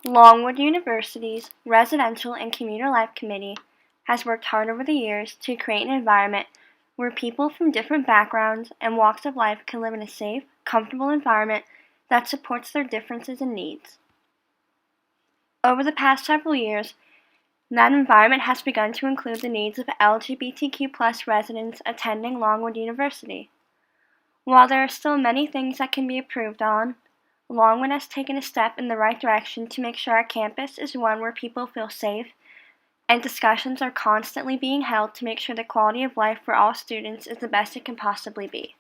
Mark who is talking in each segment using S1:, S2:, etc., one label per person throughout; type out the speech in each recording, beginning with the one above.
S1: Longwood University's Residential and Commuter Life Committee has worked hard over the years to create an environment where people from different backgrounds and walks of life can live in a safe, comfortable environment that supports their differences and needs. Over the past several years, that environment has begun to include the needs of LGBTQ+ residents attending Longwood University. While there are still many things that can be improved on, Longwood has taken a step in the right direction to make sure our campus is one where people feel safe, and discussions are constantly being held to make sure the quality of life for all students is the best it can possibly be.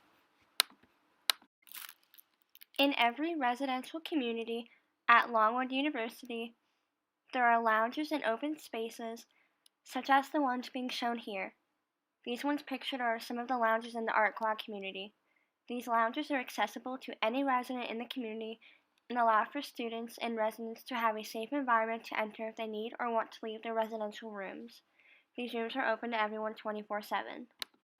S1: In every residential community at Longwood University, there are lounges and open spaces, such as the ones being shown here. These ones pictured are some of the lounges in the art club community. These lounges are accessible to any resident in the community and allow for students and residents to have a safe environment to enter if they need or want to leave their residential rooms. These rooms are open to everyone 24/7.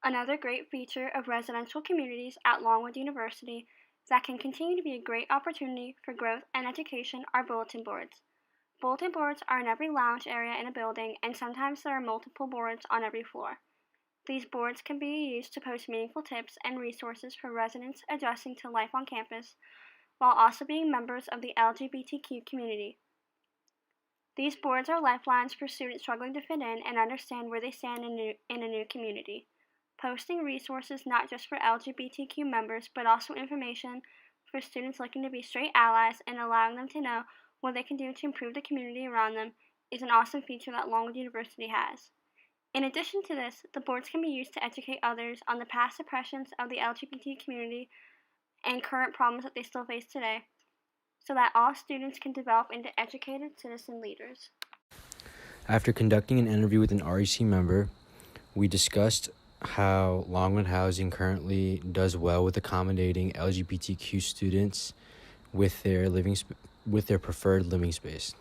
S1: Another great feature of residential communities at Longwood University that can continue to be a great opportunity for growth and education are bulletin boards. Bulletin boards are in every lounge area in a building, and sometimes there are multiple boards on every floor. These boards can be used to post meaningful tips and resources for residents adjusting to life on campus, while also being members of the LGBTQ community. These boards are lifelines for students struggling to fit in and understand where they stand in a new community, posting resources not just for LGBTQ members, but also information for students looking to be straight allies and allowing them to know what they can do to improve the community around them is an awesome feature that Longwood University has. In addition to this, the boards can be used to educate others on the past oppressions of the LGBT community and current problems that they still face today, so that all students can develop into educated citizen leaders.
S2: After conducting an interview with an REC member, we discussed how Longwood Housing currently does well with accommodating LGBTQ students with their preferred living space.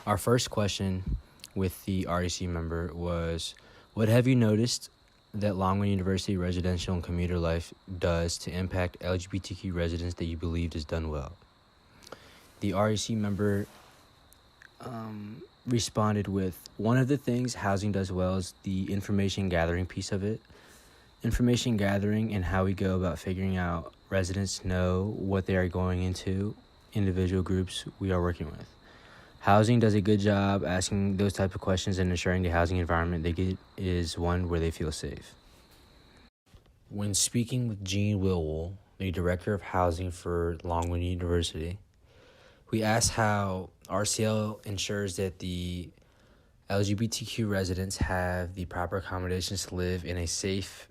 S2: Our first question with the REC member was, what have you noticed that Longwood University residential and commuter life does to impact LGBTQ residents that you believed is done well? The REC member responded with, one of the things housing does well is the information gathering piece of it. Information gathering and how we go about figuring out residents know what they are going into, individual groups we are working with. Housing does a good job asking those type of questions and ensuring the housing environment they get is one where they feel safe. When speaking with Jean Willwell, the Director of Housing for Longwood University, we asked how RCL ensures that the LGBTQ residents have the proper accommodations to live in a safe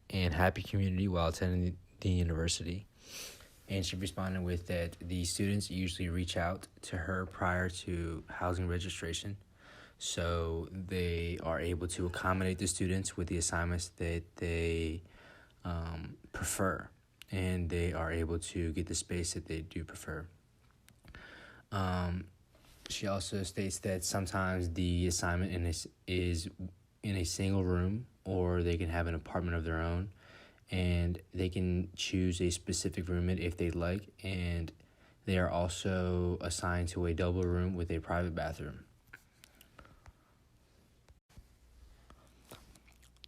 S2: and happy community while attending the university. And she responded with that the students usually reach out to her prior to housing registration, so they are able to accommodate the students with the assignments that they prefer, and they are able to get the space that they do prefer. She also states that sometimes the assignment is in a single room, or they can have an apartment of their own, and they can choose a specific roommate if they'd like, and they are also assigned to a double room with a private bathroom.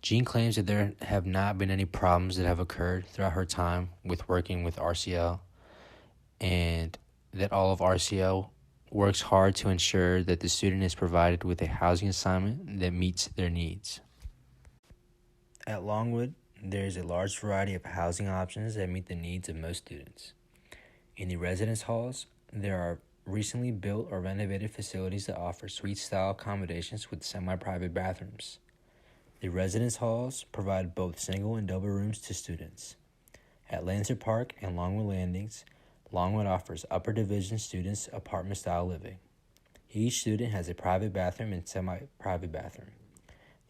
S2: Jean claims that there have not been any problems that have occurred throughout her time with working with RCL, and that all of RCL works hard to ensure that the student is provided with a housing assignment that meets their needs. At Longwood, there is a large variety of housing options that meet the needs of most students. In the residence halls, there are recently built or renovated facilities that offer suite-style accommodations with semi-private bathrooms. The residence halls provide both single and double rooms to students. At Lancer Park and Longwood Landings, Longwood offers upper division students apartment-style living. Each student has a private bathroom and semi-private bathroom.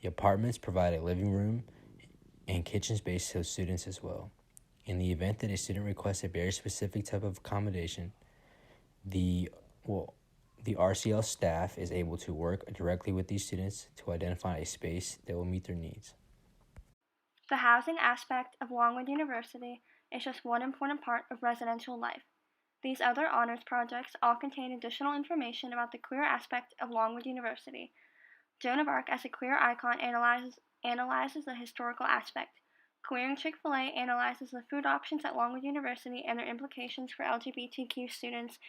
S2: The apartments provide a living room and kitchen space to students as well. In the event that a student requests a very specific type of accommodation, the RCL staff is able to work directly with these students to identify a space that will meet their needs.
S1: The housing aspect of Longwood University is just one important part of residential life. These other honors projects all contain additional information about the queer aspect of Longwood University. Joan of Arc as a queer icon analyzes the historical aspect. Queering Chick-fil-A analyzes the food options at Longwood University and their implications for LGBTQ students,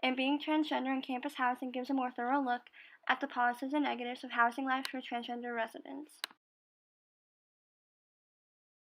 S1: and Being Transgender in Campus Housing gives a more thorough look at the positives and negatives of housing life for transgender residents.